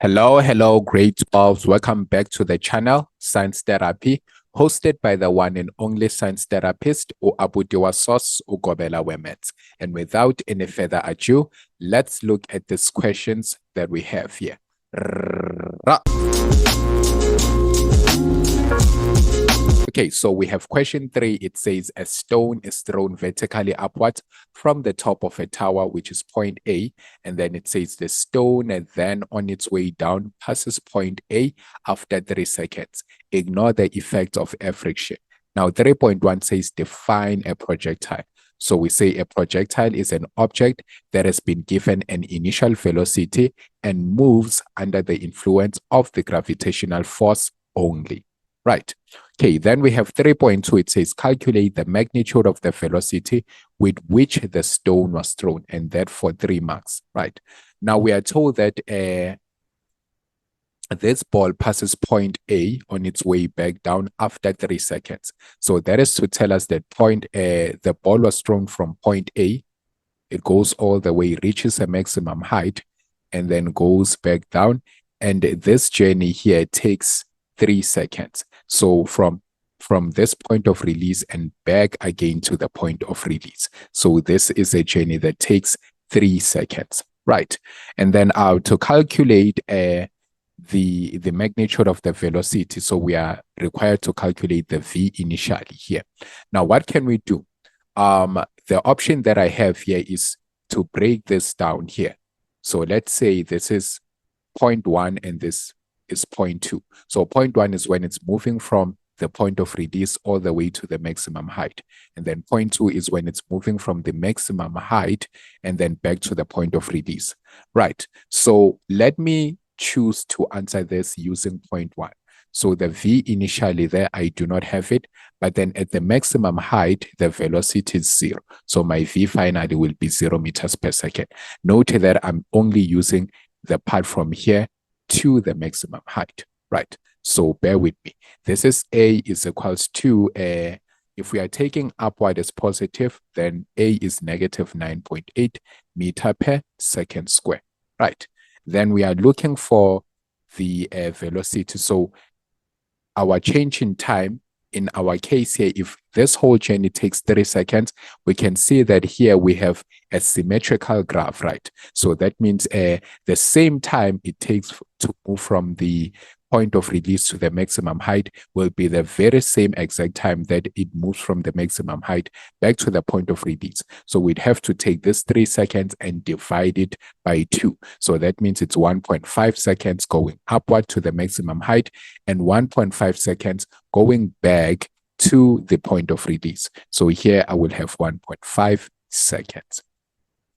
Hello, grade 12s. Welcome back to the channel, Science Therapy, hosted by the one and only science therapist, Uabudiwa Sos Ugobela Wemets. And without any further ado, let's look at these questions that we have here. Okay, so we have question 3. It says a stone is thrown vertically upwards from the top of a tower, which is point A. And then it says the stone and then on its way down passes point A after 3 seconds. Ignore the effect of air friction. Now 3.1 says define a projectile. So we say a projectile is an object that has been given an initial velocity and moves under the influence of the gravitational force only. Right. Okay, then we have 3.2. It says calculate the magnitude of the velocity with which the stone was thrown, and that for 3 marks. Right. Now we are told that this ball passes point A on its way back down after 3 seconds. So that is to tell us that the ball was thrown from point A. It goes all the way, reaches a maximum height, and then goes back down. And this journey here takes 3 seconds. So from this point of release and back again to the point of release. So this is a journey that takes 3 seconds, right? And then to calculate the magnitude of the velocity, so we are required to calculate the v initially here. Now, what can we do? The option that I have here is to break this down here. So let's say this is 0.1 and this is 0.2. So 0.1 is when it's moving from the point of release all the way to the maximum height. And then 0.2 is when it's moving from the maximum height and then back to the point of release. Right. So let me choose to answer this using 0.1. So the v initially there, I do not have it, but then at the maximum height, the velocity is 0. So my v finally will be 0 meters per second. Note that I'm only using the part from here to the maximum height, right? So bear with me. This is A is equals to, if we are taking upward as positive, then A is negative 9.8 meter per second square, right? Then we are looking for the velocity. So our change in time, in our case here, if this whole journey takes 3 seconds, we can see that here we have a symmetrical graph, right? So that means the same time it takes to move from the point of release to the maximum height will be the very same exact time that it moves from the maximum height back to the point of release. So we'd have to take this 3 seconds and divide it by 2. So that means it's 1.5 seconds going upward to the maximum height and 1.5 seconds going back to the point of release. So here I will have 1.5 seconds.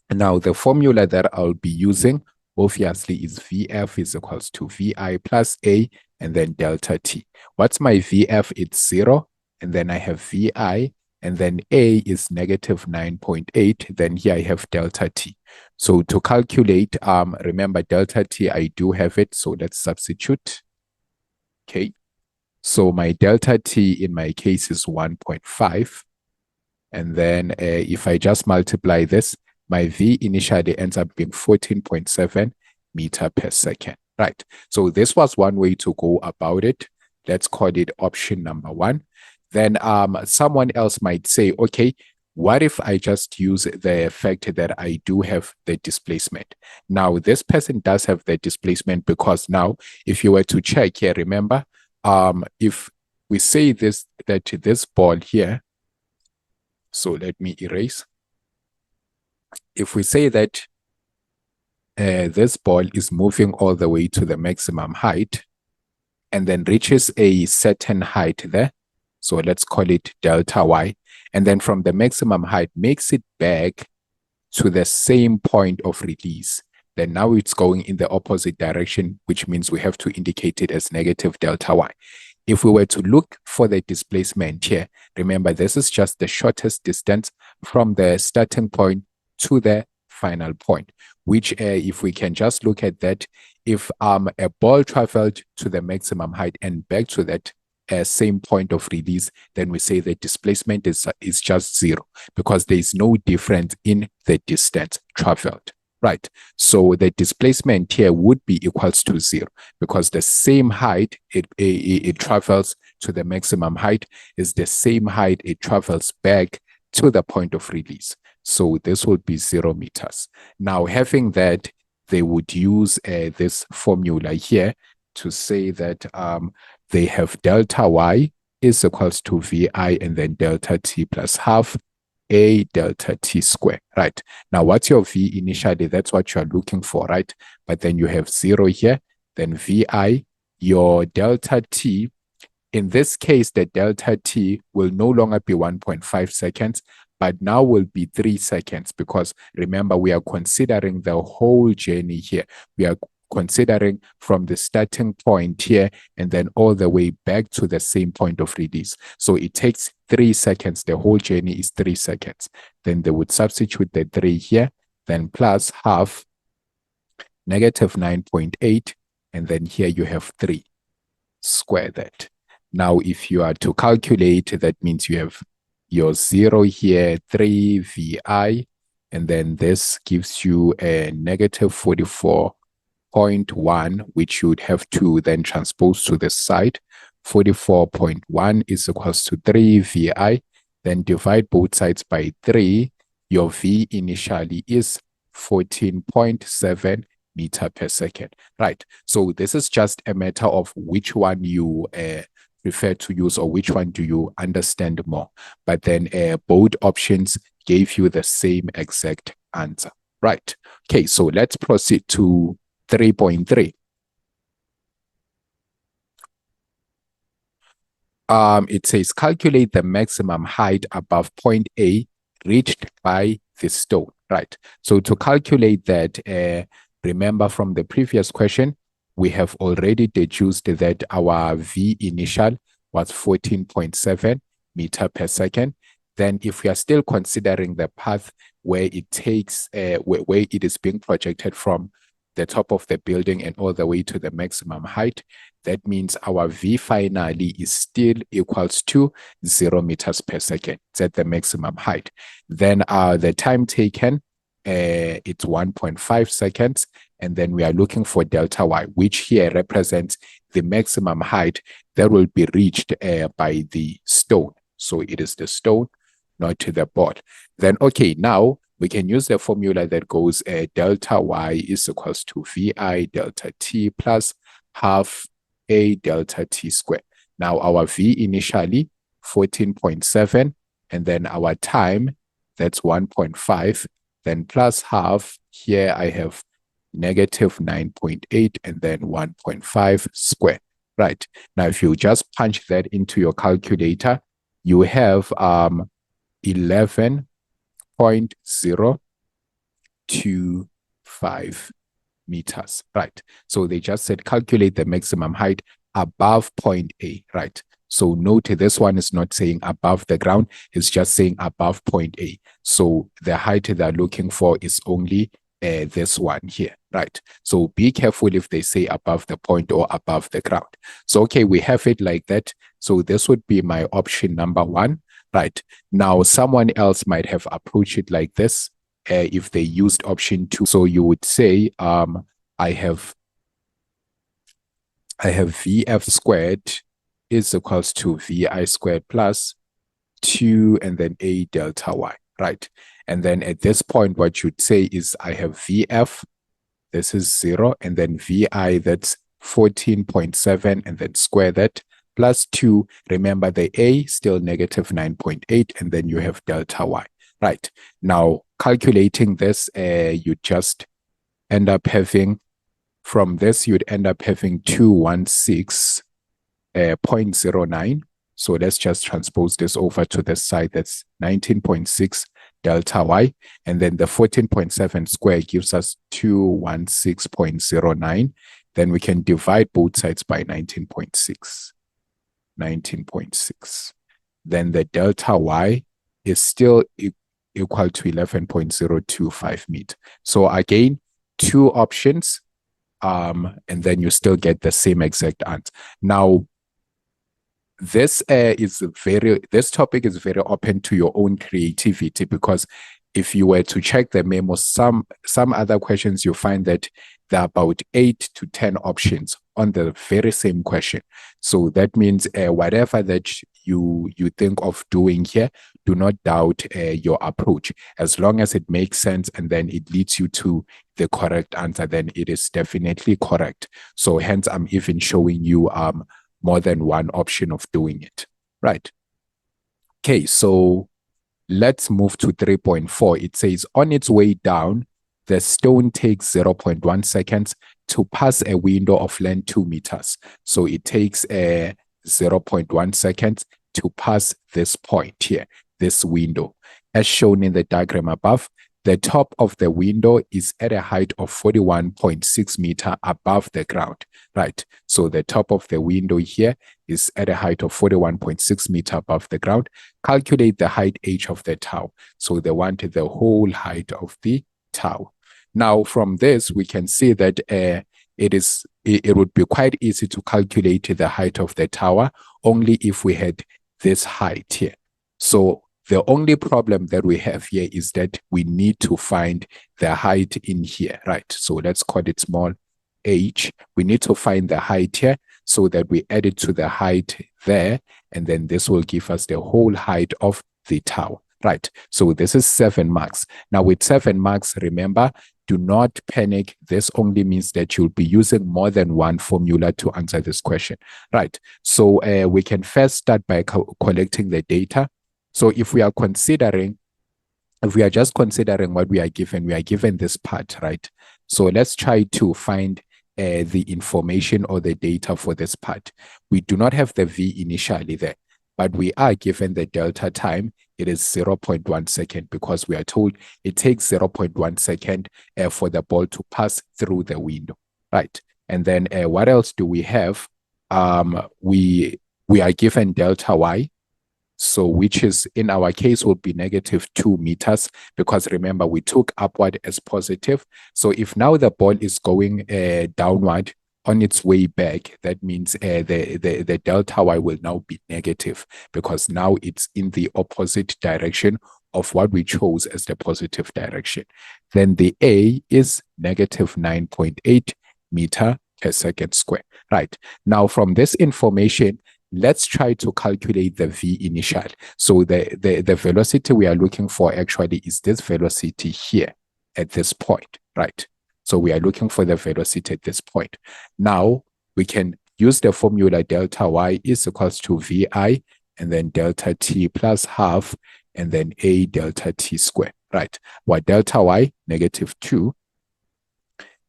Now the formula that I'll be using obviously is Vf is equals to Vi plus A and then delta T. What's my Vf? It's 0. And then I have Vi and then A is negative 9.8. Then here I have delta T. So to calculate, remember delta T, I do have it. So let's substitute. Okay. So my delta T in my case is 1.5. And then if I just multiply this, my V initially ends up being 14.7 meter per second, right? So this was one way to go about it. Let's call it option number 1. Then someone else might say, okay, what if I just use the fact that I do have the displacement? Now, this person does have the displacement because now, if you were to check here, remember, if we say this, that this ball here, so let me erase. If we say that this ball is moving all the way to the maximum height and then reaches a certain height there, so let's call it delta y, and then from the maximum height makes it back to the same point of release, then now it's going in the opposite direction, which means we have to indicate it as negative delta y. If we were to look for the displacement here, remember this is just the shortest distance from the starting point to the final point, which if we can just look at that, if a ball traveled to the maximum height and back to that same point of release, then we say the displacement is just 0 because there is no difference in the distance traveled, right? So the displacement here would be equals to 0 because the same height it travels to the maximum height is the same height it travels back to the point of release. So this would be 0 meters. Now, having that, they would use this formula here to say that they have delta y is equals to VI and then delta t plus half a delta t square, right? Now, what's your V initially? That's what you're looking for, right? But then you have 0 here, then VI, your delta t. In this case, the delta t will no longer be 1.5 seconds, but now will be 3 seconds because remember, we are considering the whole journey here. We are considering from the starting point here and then all the way back to the same point of release. So it takes 3 seconds. The whole journey is 3 seconds. Then they would substitute the 3 here, then plus half negative 9.8, and then here you have 3. Square that. Now, if you are to calculate, that means you have your 0 here, 3 VI, and then this gives you a negative 44.1, which you would have to then transpose to the side. 44.1 is equals to 3 VI. Then divide both sides by 3. Your V initially is 14.7 meter per second. Right. So this is just a matter of which one you prefer to use or which one do you understand more. But then both options gave you the same exact answer. Right. Okay, so let's proceed to 3.3. It says calculate the maximum height above point A reached by the stone. Right. So to calculate that, remember from the previous question, we have already deduced that our V initial was 14.7 meter per second. Then if we are still considering the path where it takes, where it is being projected from the top of the building and all the way to the maximum height, that means our V finally is still equals to 0 meters per second. It's at the maximum height. Then the time taken, it's 1.5 seconds. And then we are looking for delta y, which here represents the maximum height that will be reached by the stone. So it is the stone, not to the board. Then, okay, now we can use the formula that goes delta y is equals to VI delta t plus half a delta t squared. Now our V initially 14.7, and then our time, that's 1.5, then plus half, here I have negative 9.8 and then 1.5 square. Right. Now, if you just punch that into your calculator, you have 11.025 meters. Right. So they just said calculate the maximum height above point A. Right. So note this one is not saying above the ground. It's just saying above point A. So the height they're looking for is only this one here, right? So be careful if they say above the point or above the ground. So, okay, we have it like that. So this would be my option number 1, right? Now, someone else might have approached it like this if they used option 2. So you would say, I have VF squared is equals to VI squared plus 2 and then A delta Y, right? And then at this point, what you'd say is I have VF, this is 0, and then VI, that's 14.7, and then square that, plus 2. Remember the A, still negative 9.8, and then you have delta Y, right? Now, calculating this, you just end up having, from this, you'd end up having 216.09. So let's just transpose this over to the side. That's 19.6 delta y. And then the 14.7 square gives us 216.09. Then we can divide both sides by 19.6. 19.6. Then the delta y is still equal to 11.025 meters. So again, 2 options, and then you still get the same exact answer. Now, this topic is very open to your own creativity because if you were to check the memo, some other questions, you find that there are about 8 to 10 options on the very same question. So that means whatever that you think of doing here, do not doubt your approach. As long as it makes sense and then it leads you to the correct answer, then it is definitely correct. So hence, I'm even showing you more than one option of doing it. Right. Okay, so let's move to 3.4. It says, on its way down, the stone takes 0.1 seconds to pass a window of length 2 meters. So it takes 0.1 seconds to pass this point here, this window. As shown in the diagram above, the top of the window is at a height of 41.6 meters above the ground, right? So the top of the window here is at a height of 41.6 meters above the ground. Calculate the height h of the tower. So they wanted the whole height of the tower. Now, from this, we can see that it would be quite easy to calculate the height of the tower only if we had this height here. So the only problem that we have here is that we need to find the height in here, right? So let's call it small h. We need to find the height here so that we add it to the height there, and then this will give us the whole height of the tower, right? So this is 7 marks. Now with 7 marks, remember, do not panic. This only means that you'll be using more than one formula to answer this question, right? So we can first start by collecting the data. So if we are just considering what we are given this part, right? So let's try to find the information or the data for this part. We do not have the V initially there, but we are given the delta time. It is 0.1 second because we are told it takes 0.1 second for the ball to pass through the window, right? And then what else do we have? We are given delta Y. So which is, in our case, will be -2 meters, because remember, we took upward as positive. So if now the ball is going downward on its way back, that means the delta Y will now be negative, because now it's in the opposite direction of what we chose as the positive direction. Then the A is -9.8 meter per second square. Right. Now, from this information, let's try to calculate the V initial. So the velocity we are looking for actually is this velocity here at this point, right? So we are looking for the velocity at this point. Now we can use the formula delta Y is equals to VI and then delta T plus half and then A delta T square, right? What delta Y, -2.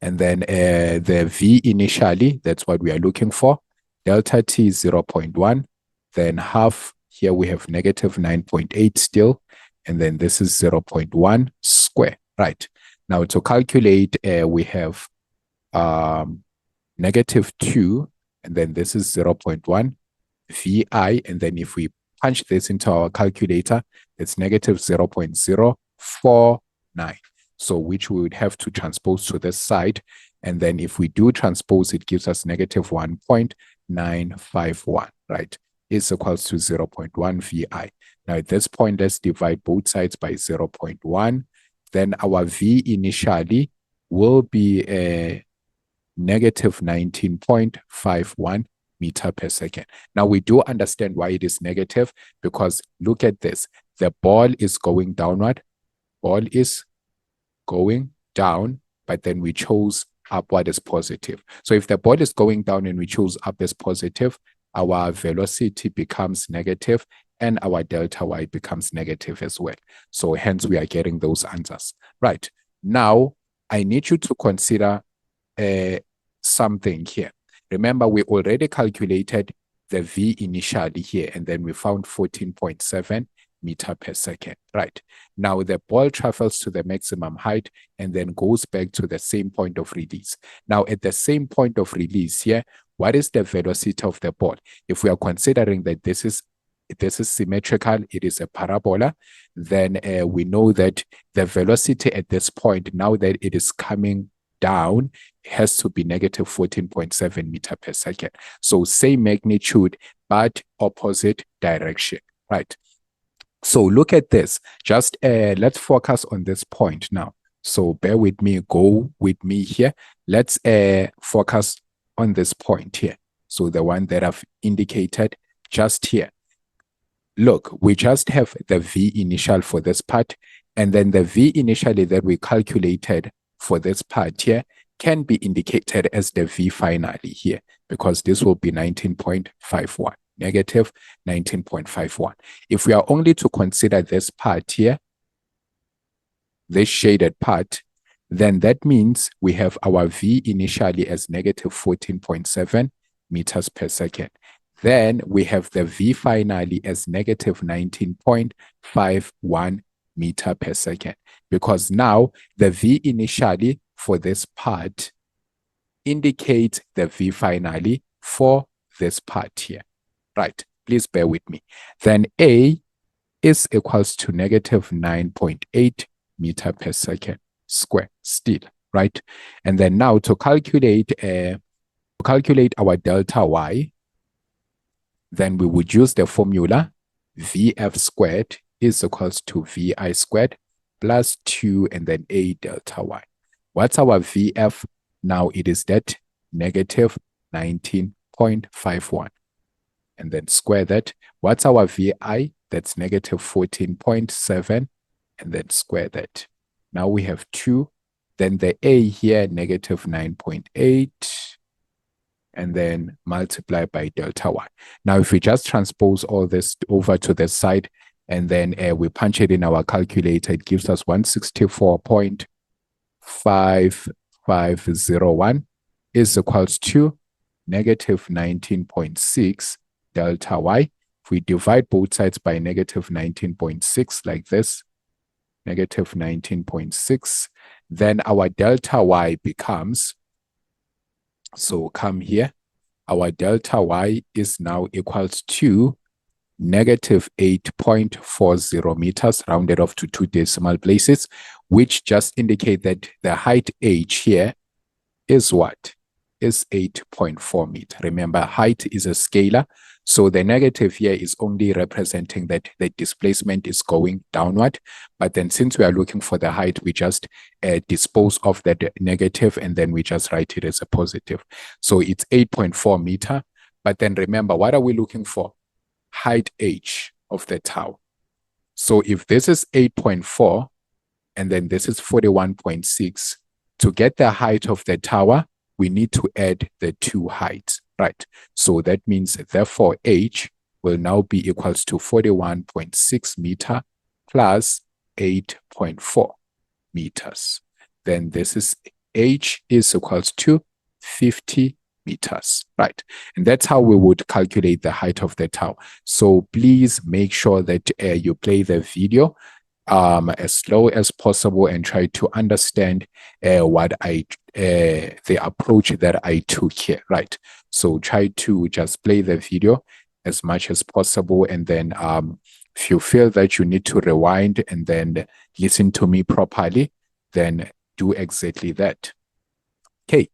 And then the V initially, that's what we are looking for. Delta T is 0.1, then half, here we have -9.8 still, and then this is 0.1 square, right? Now to calculate, we have -2, and then this is 0.1 VI, and then if we punch this into our calculator, it's -0.049. So which we would have to transpose to this side. And then if we do transpose, it gives us -1.951, right? Is equals to 0.1 VI. Now at this point, let's divide both sides by 0.1. Then our V initially will be -19.51 meter per second. Now we do understand why it is negative, because look at this. The ball is going downward. Ball is going down, but then we chose upward as positive. So if the ball is going down and we choose up as positive, our velocity becomes negative and our delta Y becomes negative as well. So hence we are getting those answers. Right. Now, I need you to consider something here. Remember, we already calculated the V initially here, and then we found 14.7 meter per second, right? Now the ball travels to the maximum height and then goes back to the same point of release. Now at the same point of release here, what is the velocity of the ball? If we are considering that this is symmetrical, it is a parabola, then we know that the velocity at this point, now that it is coming down, has to be -14.7 meter per second. So same magnitude, but opposite direction, right? So look at this. Just let's focus on this point now. So bear with me, go with me here. Let's focus on this point here. So the one that I've indicated just here. Look, we just have the V initial for this part, and then the V initially that we calculated for this part here can be indicated as the V finally here, because this will be 19.51, negative 19.51. If we are only to consider this part here, this shaded part, then that means we have our V initially as negative 14.7 meters per second. Then we have the V finally as negative 19.51 meter per second, because now the V initially for this part indicates the V finally for this part here. Right, please bear with me. Then A is equals to negative 9.8 meter per second square still, right? And then now to calculate our delta Y, then we would use the formula VF squared is equals to VI squared plus 2 and then A delta Y. What's our VF? Now it is that negative 19.51. And then square that. What's our VI? That's negative 14.7. And then square that. Now we have 2. Then the A here, negative 9.8. And then multiply by delta Y. Now, if we just transpose all this over to the side, and then we punch it in our calculator, it gives us 164.5501 is equals to negative 19.6 delta Y. If we divide both sides by negative 19.6 like this, negative 19.6, then our delta Y becomes, so come here, our delta Y is now equals to negative 8.40 meters, rounded off to 2 decimal places, which just indicate that the height H here is what? Is 8.4 meters. Remember, height is a scalar, so the negative here is only representing that the displacement is going downward. But then since we are looking for the height, we just dispose of that negative and then we just write it as a positive. So it's 8.4 meters. But then remember, what are we looking for? Height H of the tower. So if this is 8.4 and then this is 41.6, to get the height of the tower, we need to add the two heights, right? So that means, therefore, H will now be equals to 41.6 meter plus 8.4 meters. Then this is H is equals to 50 meters, right? And that's how we would calculate the height of the tower. So please make sure that you play the video as slow as possible and try to understand what the approach that I took here, right? So try to just play the video as much as possible, and then if you feel that you need to rewind and then listen to me properly, then do exactly that. Okay,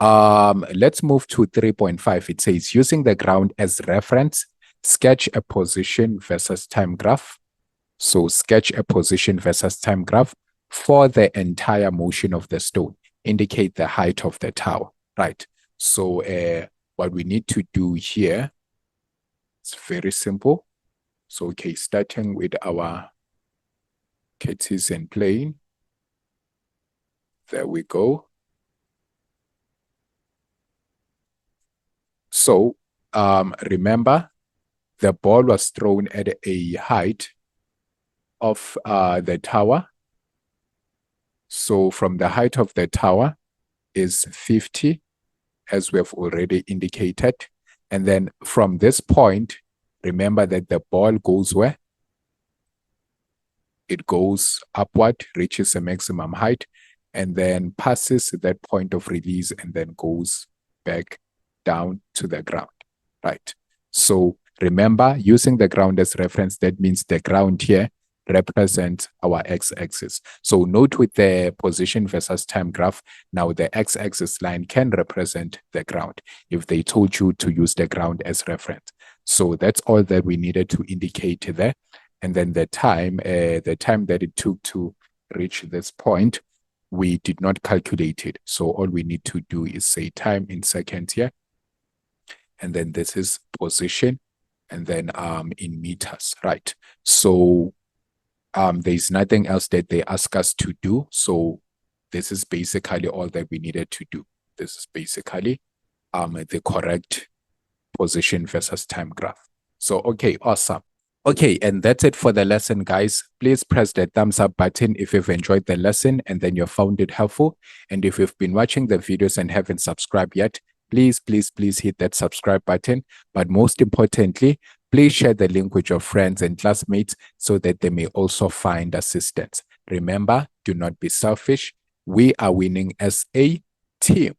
let's move to 3.5. It says, using the ground as reference, sketch a position versus time graph. So sketch a position versus time graph for the entire motion of the stone. Indicate the height of the tower, right? So what we need to do here, it's very simple. So, okay, starting with our Cartesian plane. There we go. So remember, the ball was thrown at a height of the tower. So from the height of the tower is 50, as we have already indicated. And then from this point, remember that the ball goes where? It goes upward, reaches a maximum height, and then passes that point of release and then goes back down to the ground, right? So remember, using the ground as reference, that means the ground here represents our x-axis. So note with the position versus time graph, now the x-axis line can represent the ground if they told you to use the ground as reference. So that's all that we needed to indicate there. And then the time that it took to reach this point, we did not calculate it. So all we need to do is say time in seconds here. And then this is position, and then in meters, right? So there's nothing else that they ask us to do. So this is basically all that we needed to do. This is basically the correct position versus time graph. So, okay, awesome. Okay, and that's it for the lesson, guys. Please press the thumbs up button if you've enjoyed the lesson and then you found it helpful. And if you've been watching the videos and haven't subscribed yet, please hit that subscribe button. But most importantly, please share the link with your friends and classmates so that they may also find assistance. Remember, do not be selfish. We are winning as a team.